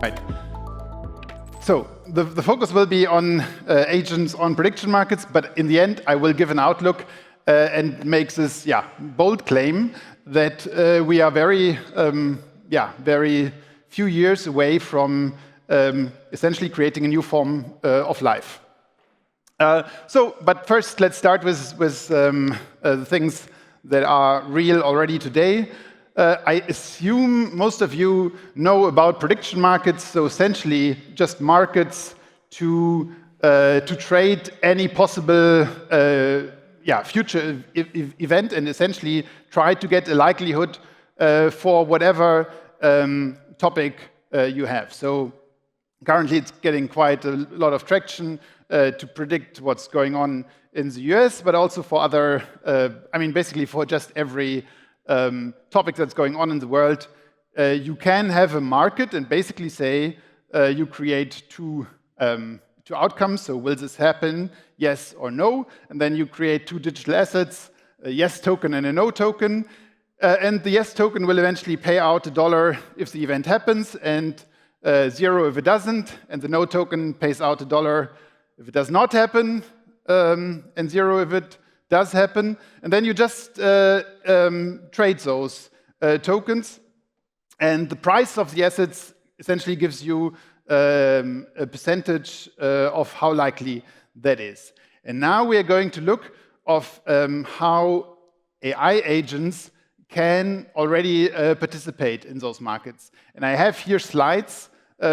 Right. So the focus will be on agents on prediction markets, but in the end, I will give an outlook and make this bold claim that we are very few years away from essentially creating a new form of life. But first, let's start with the things that are real already today. I assume most of you know about prediction markets, so essentially just markets to trade any possible future event and essentially try to get a likelihood for whatever topic you have. So currently it's getting quite a lot of traction to predict what's going on in the US, but also for other, basically for just every topic that's going on in the world. You can have a market and basically say you create two outcomes. So will this happen, yes or no? And then you create two digital assets, a yes token and a no token. And the yes token will eventually pay out $1 if the event happens, and 0 if it doesn't. And the no token pays out $1 if it does not happen, and 0 if it does happen. And then you just trade those tokens. And the price of the assets essentially gives you a percentage of how likely that is. And now we are going to look of how AI agents can already participate in those markets. And I have here slides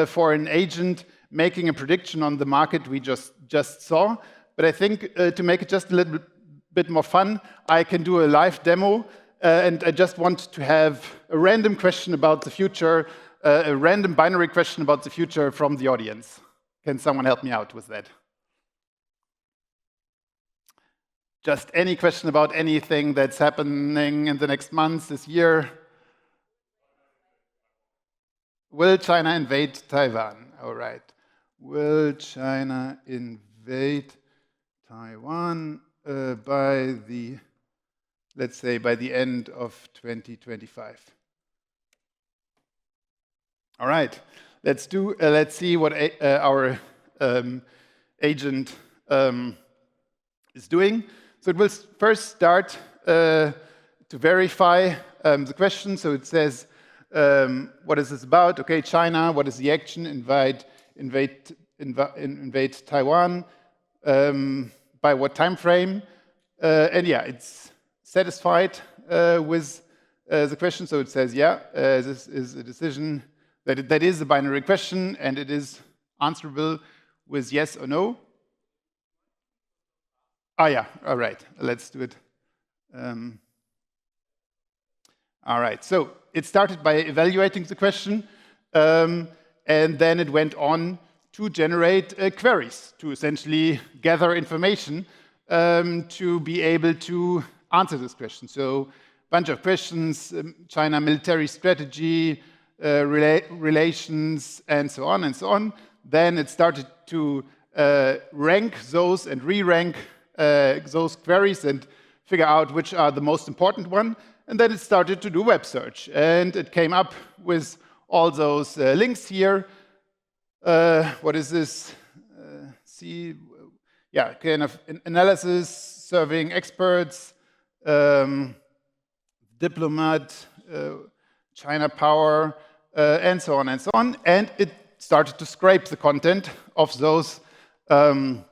for an agent making a prediction on the market we just saw. But I think to make it just a little bit more fun, I can do a live demo. And I just want to have a random question about the future, a random binary question about the future from the audience. Can someone help me out with that? Just any question about anything that's happening in the next months, this year. Will China invade Taiwan? All right. Will China invade Taiwan by the, let's say, by the end of 2025? All right. Let's see what our agent is doing. So it will first start to verify the question. So it says, what is this about? Okay, China, what is the action? Invade Taiwan. By what time frame? And it's satisfied with the question. So it says, this is a decision that is a binary question, and it is answerable with yes or no. All right, let's do it. All right, so it started by evaluating the question, and then it went on to generate queries to essentially gather information to be able to answer this question. So a bunch of questions, China military strategy, relations, and so on and so on. Then it started to rank those and re-rank those queries and figure out which are the most important one. And then it started to do web search. And it came up with all those links here. What is this? Kind of analysis, serving experts, diplomat, China power, and so on and so on. And it started to scrape the content of those 13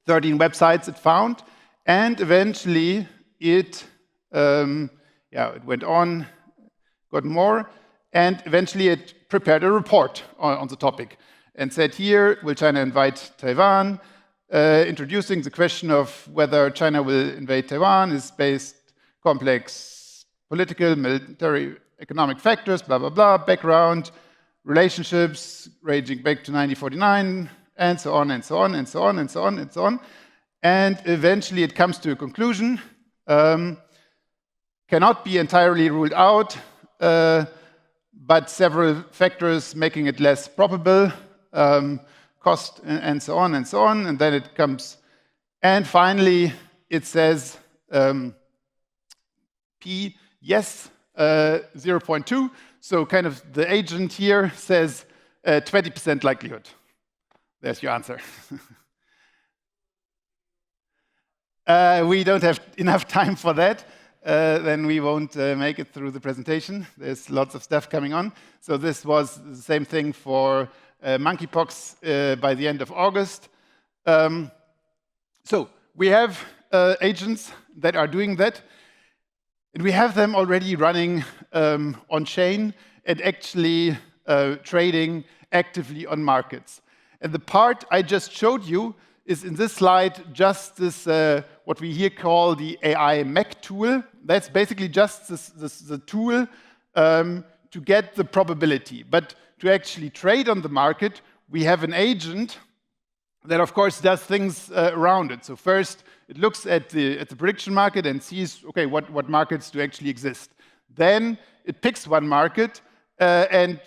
websites it found. And eventually it went on, got more, and eventually it prepared a report on the topic and said here, will China invade Taiwan? Introducing the question of whether China will invade Taiwan is based complex political, military, economic factors, blah, blah, blah, background, relationships ranging back to 1949, and so on, and so on, and so on, and so on, and so on. And eventually it comes to a conclusion, cannot be entirely ruled out, but several factors making it less probable, cost, and so on, and so on. And then it comes, and finally it says P, yes, 0.2. So kind of the agent here says 20% likelihood. There's your answer. We don't have enough time for that. Then we won't make it through the presentation. There's lots of stuff coming on. So this was the same thing for monkeypox by the end of August. So we have agents that are doing that. And we have them already running on chain and actually trading actively on markets. And the part I just showed you is in this slide just this, what we here call the AI mech tool. That's basically just the tool to get the probability. But to actually trade on the market, we have an agent that, of course, does things around it. So first, it looks at the prediction market and sees, okay, what markets do actually exist. Then it picks one market and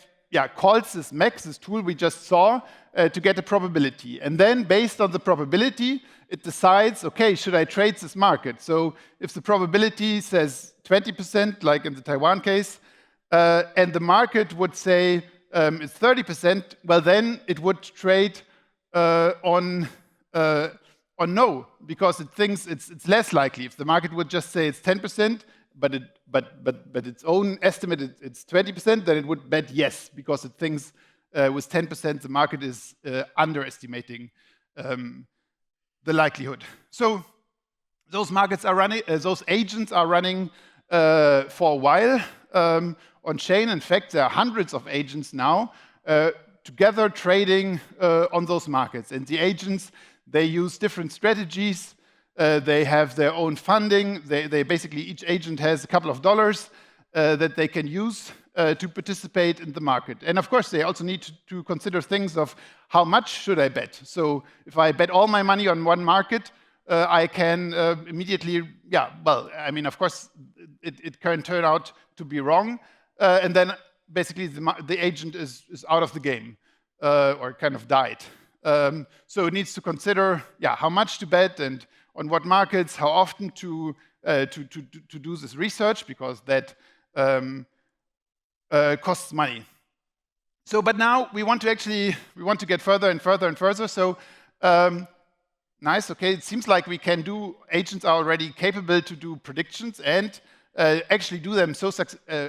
calls this mech, this tool we just saw, to get a probability. And then, based on the probability, it decides, okay, should I trade this market? So if the probability says 20%, like in the Taiwan case, and the market would say it's 30%, well, then it would trade on no, because it thinks it's less likely. If the market would just say it's 10%, but its own estimate it's 20%, then it would bet yes, because it thinks with 10% the market is underestimating the likelihood. So those markets are running, those agents are running for a while on chain. In fact, there are hundreds of agents now together trading on those markets. And the agents, they use different strategies. They have their own funding. They basically, each agent has a couple of dollars that they can use to participate in the market. And of course, they also need to consider things of how much should I bet. So if I bet all my money on one market, I can immediately, of course, it can turn out to be wrong. And then basically the agent is out of the game or kind of died. So it needs to consider, how much to bet and on what markets, how often to do this research, because that costs money. So, but now we want to get further and further and further. So, nice. Okay, it seems like agents are already capable to do predictions and actually do them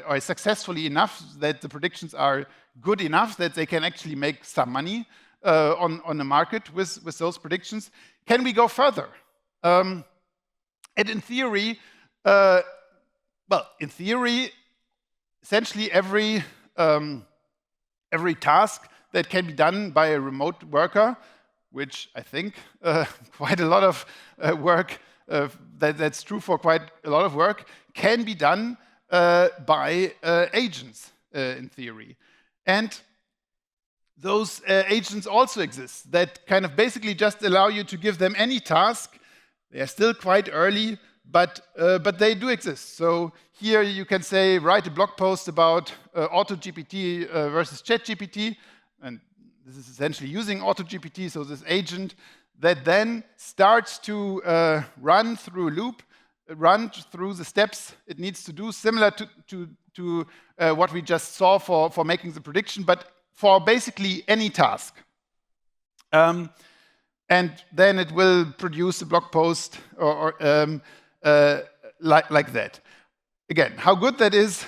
or successfully enough that the predictions are good enough that they can actually make some money on the market with those predictions. Can we go further? And in theory, essentially every task that can be done by a remote worker, which I think quite a lot of work, that's true for quite a lot of work, can be done by agents in theory. And those agents also exist that kind of basically just allow you to give them any task. They are still quite early, but they do exist. So here you can say, write a blog post about AutoGPT versus ChatGPT, and this is essentially using AutoGPT. So this agent that then starts to run through a loop, run through the steps it needs to do, similar to what we just saw for making the prediction, but for basically any task. And then it will produce a blog post or like that. Again, how good that is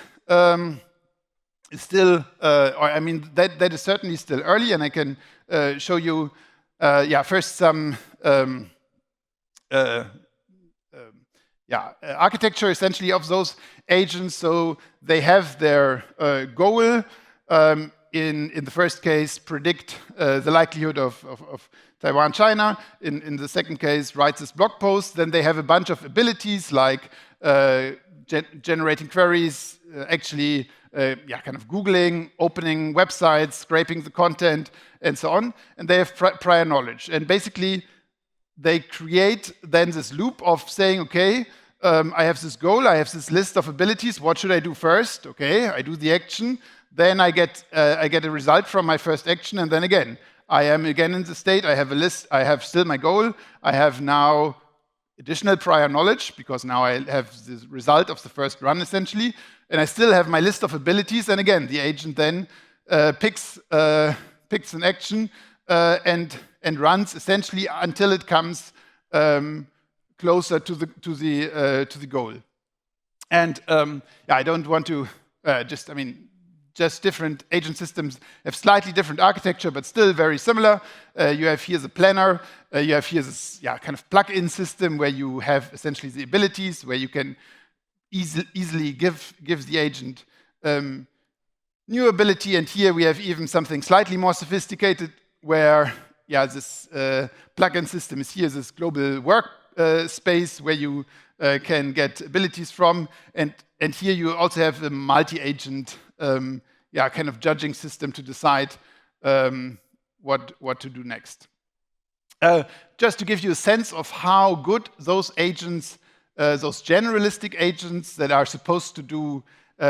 still, that is certainly still early, and I can show you, first some architecture essentially of those agents. So they have their goal. In the first case, predict the likelihood of Taiwan, China. In the second case, write this blog post. Then they have a bunch of abilities like generating queries, actually kind of Googling, opening websites, scraping the content, and so on. And they have prior knowledge. And basically, they create then this loop of saying, okay, I have this goal, I have this list of abilities. What should I do first? Okay, I do the action. Then I get a result from my first action, and then again, I am again in the state. I have a list. I have still my goal. I have now additional prior knowledge because now I have the result of the first run essentially, and I still have my list of abilities. And again, the agent then picks an action and runs essentially until it comes closer to the goal. And I don't want to just different agent systems have slightly different architecture, but still very similar. You have here the planner. You have here this kind of plug-in system where you have essentially the abilities where you can easily give the agent new ability. And here we have even something slightly more sophisticated where this plug-in system is here, this global work space where you can get abilities from. And here you also have a multi-agent kind of judging system to decide what to do next. Just to give you a sense of how good those agents, those generalistic agents that are supposed to do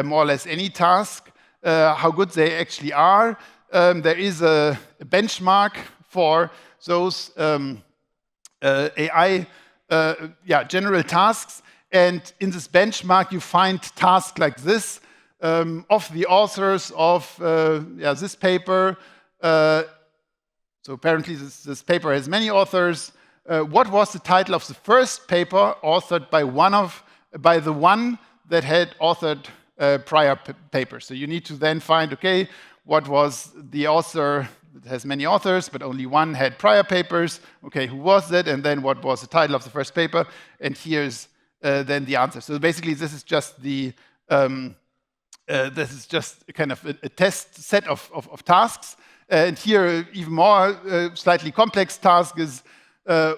more or less any task, how good they actually are. There is a benchmark for those AI general tasks. And in this benchmark, you find tasks like this of the authors of this paper. So apparently this paper has many authors. What was the title of the first paper authored by the one that had authored prior papers? So you need to then find, okay, what was the author that has many authors, but only one had prior papers? Okay, who was that? And then what was the title of the first paper? And here's then the answer. So basically, this is just kind of a test set of tasks. And here, even more slightly complex task is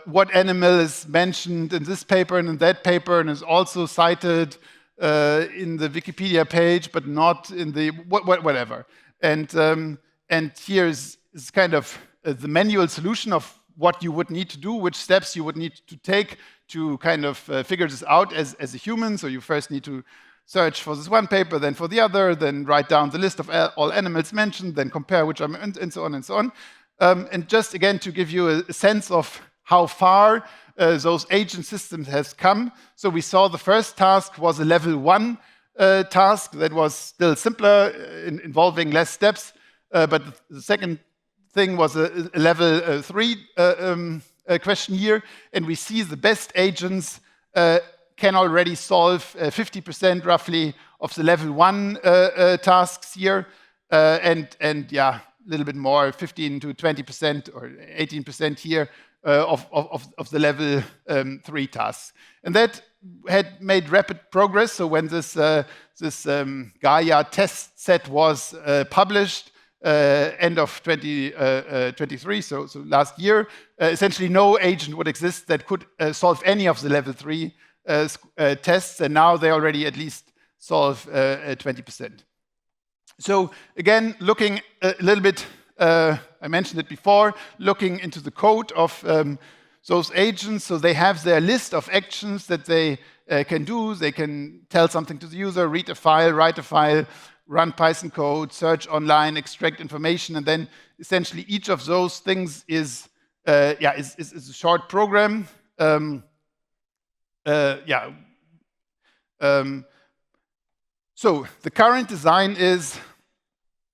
what animal is mentioned in this paper and in that paper and is also cited in the Wikipedia page, but not in the whatever. And here is kind of the manual solution of what you would need to do, which steps you would need to take to kind of figure this out as a human. So you first need to search for this one paper, then for the other, then write down the list of all animals mentioned, then compare which are, and so on and so on. And just again to give you a sense of how far those agent systems has come. So we saw the first task was a level 1 task that was still simpler, involving less steps. But the second thing was a level 3 question here. And we see the best agents can already solve 50% roughly of the level 1 tasks here. And a little bit more, 15 to 20% or 18% here of the level 3 tasks. And that had made rapid progress. So when this Gaia test set was published, end of 2023, so last year, essentially no agent would exist that could solve any of the level 3 tests, and now they already at least solve 20%. So again, looking a little bit, I mentioned it before, looking into the code of those agents. So they have their list of actions that they can do. They can tell something to the user, read a file, write a file, run Python code, search online, extract information, and then essentially each of those things is a short program. So the current design is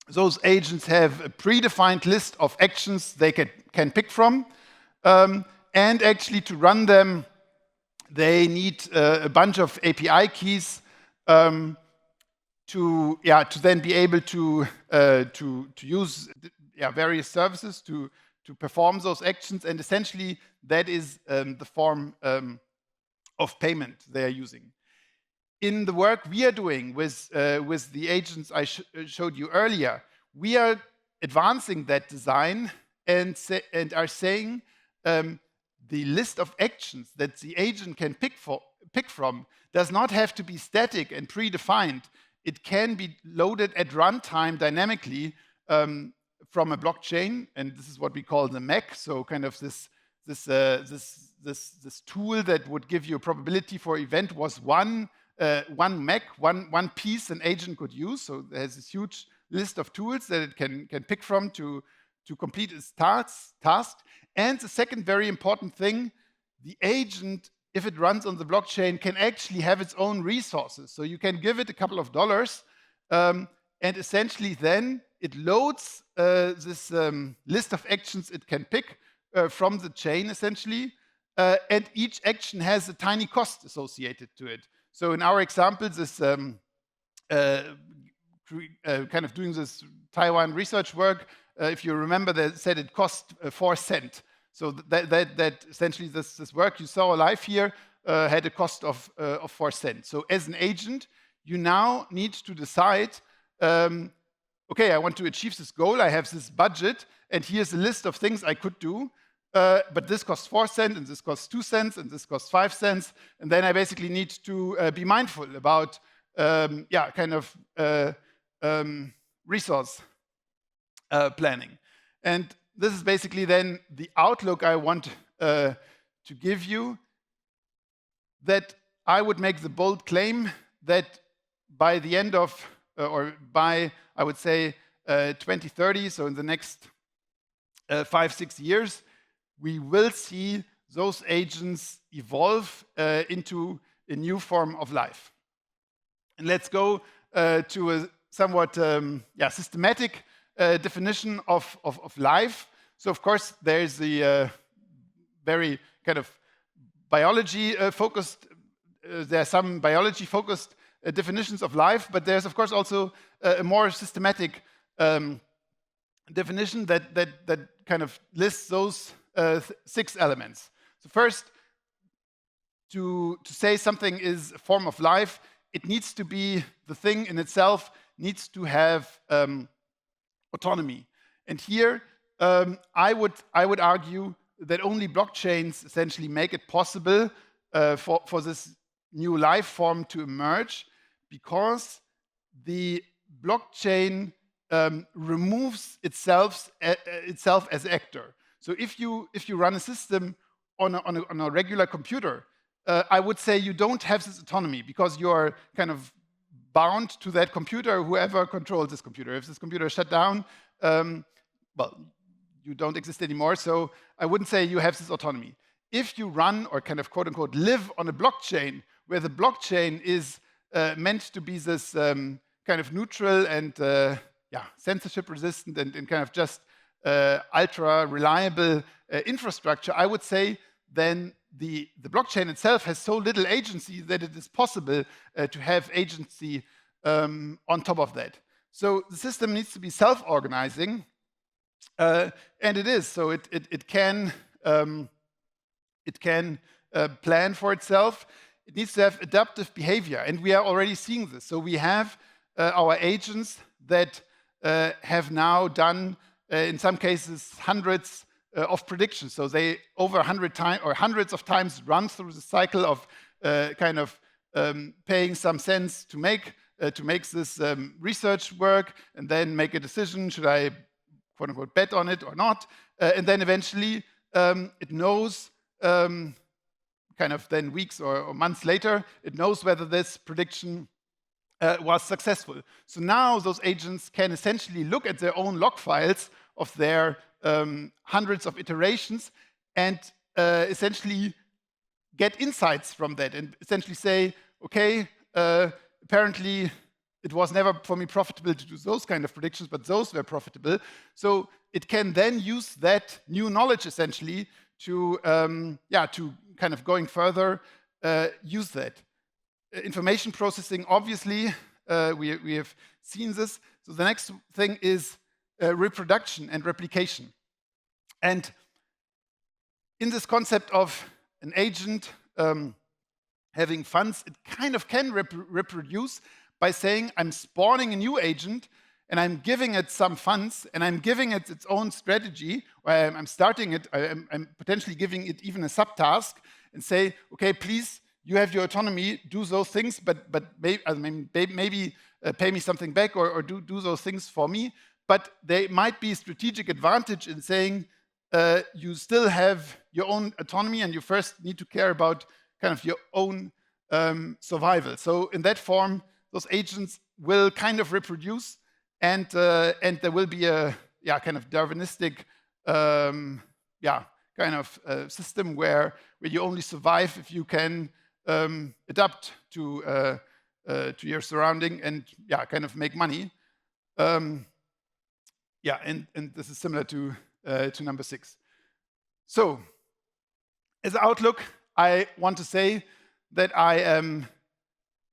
those agents have a predefined list of actions they can pick from. And actually to run them, they need a bunch of API keys to then be able to use various services to perform those actions. And essentially that is the form of payment they are using. In the work we are doing with the agents I showed you earlier, we are advancing that design and are saying the list of actions that the agent can pick from does not have to be static and predefined. It can be loaded at runtime dynamically from a blockchain, and this is what we call the MEC. So kind of this tool that would give you a probability for event was one MEC, one piece an agent could use. So there's this huge list of tools that it can pick from to complete its task. And the second very important thing, the agent, if it runs on the blockchain, can actually have its own resources. So you can give it a couple of dollars, and essentially then it loads this list of actions it can pick from the chain, essentially. And each action has a tiny cost associated to it. So in our example, this kind of doing this Taiwan research work, if you remember, they said it cost 4 cents. So that essentially this work you saw live here had a cost of 4 cents. So as an agent, you now need to decide, okay, I want to achieve this goal, I have this budget, and here's a list of things I could do, but this costs 4 cents, and this costs 2 cents, and this costs 5 cents, and then I basically need to be mindful about, resource planning. And this is basically then the outlook I want to give you, that I would make the bold claim that by the end of, or by, I would say, 2030, so in the next 5-6 years, we will see those agents evolve into a new form of life. And let's go to a somewhat systematic definition of life. So, of course, there's the very kind of biology-focused, there are some biology-focused definitions of life, but there's, of course, also a more systematic definition that kind of lists those 6 elements. So first, to say something is a form of life, it needs to be, the thing in itself needs to have autonomy. And here, I would argue that only blockchains essentially make it possible for this new life form to emerge, because the blockchain removes itself as actor. So if you run a system on a regular computer, I would say you don't have this autonomy, because you are kind of bound to that computer, whoever controls this computer. If this computer is shut down, well, you don't exist anymore. So I wouldn't say you have this autonomy. If you run, or kind of quote unquote live on a blockchain, where the blockchain is meant to be this kind of neutral and censorship resistant and kind of just ultra reliable infrastructure, I would say then the blockchain itself has so little agency that it is possible to have agency on top of that. So the system needs to be self-organizing, and it is. So it can plan for itself. It needs to have adaptive behavior, and we are already seeing this. So we have our agents that have now done, in some cases, hundreds of predictions. So they over 100 times or hundreds of times run through the cycle of paying some cents to make this research work, and then make a decision: should I quote unquote bet on it or not? And then eventually it knows, kind of then weeks or months later, it knows whether this prediction was successful. So now those agents can essentially look at their own log files of their hundreds of iterations and essentially get insights from that, and essentially say, okay, apparently it was never for me profitable to do those kind of predictions, but those were profitable. So it can then use that new knowledge essentially to kind of going further, use that. Information processing, obviously, we have seen this. So the next thing is reproduction and replication. And in this concept of an agent having funds, it kind of can reproduce by saying, I'm spawning a new agent, and I'm giving it some funds, and I'm giving it its own strategy, or I'm starting it, I'm potentially giving it even a subtask, and say, okay, please, you have your autonomy, do those things, but maybe pay me something back, or do those things for me. But there might be strategic advantage in saying, you still have your own autonomy, and you first need to care about kind of your own survival. So in that form, those agents will kind of reproduce, and there will be a kind of Darwinistic kind of system where you only survive if you can adapt to your surrounding and kind of make money. yeah, and this is similar to number 6. So, as an outlook, I want to say that I am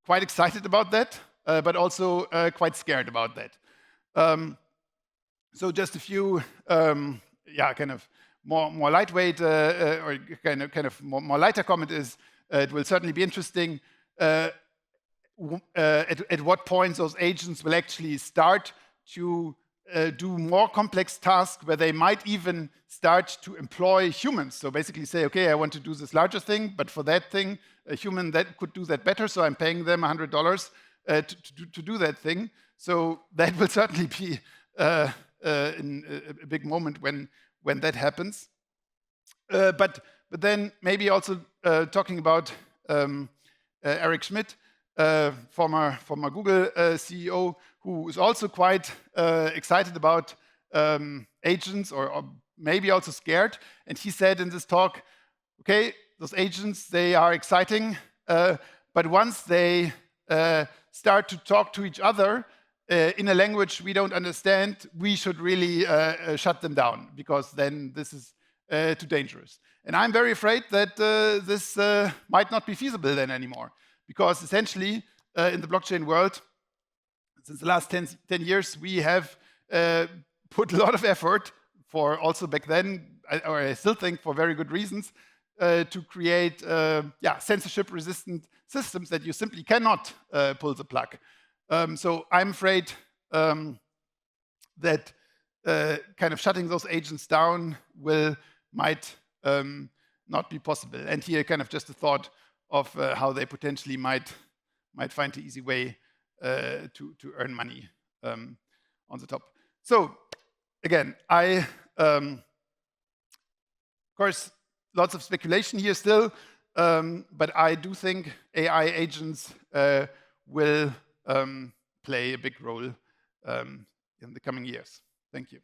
quite excited about that, but also quite scared about that. So just a few, kind of more lightweight or kind of more lighter comment is it will certainly be interesting at what point those agents will actually start to do more complex tasks where they might even start to employ humans. So basically say, okay, I want to do this larger thing, but for that thing, a human that could do that better, so I'm paying them $100 to do that thing. So that will certainly be in a big moment when that happens. But then maybe also talking about Eric Schmidt, former Google CEO, who is also quite excited about agents or maybe also scared. And he said in this talk, okay, those agents, they are exciting, but once they start to talk to each other in a language we don't understand, we should really shut them down, because then this is too dangerous. And I'm very afraid that this might not be feasible then anymore, because essentially in the blockchain world, since the last 10 years, we have put a lot of effort for also back then, or I still think for very good reasons, to create censorship-resistant systems that you simply cannot pull the plug. So I'm afraid that kind of shutting those agents down might not be possible. And here kind of just a thought of how they potentially might find an easy way to earn money on the top. So again, of course, lots of speculation here still, but I do think AI agents will play a big role in the coming years. Thank you.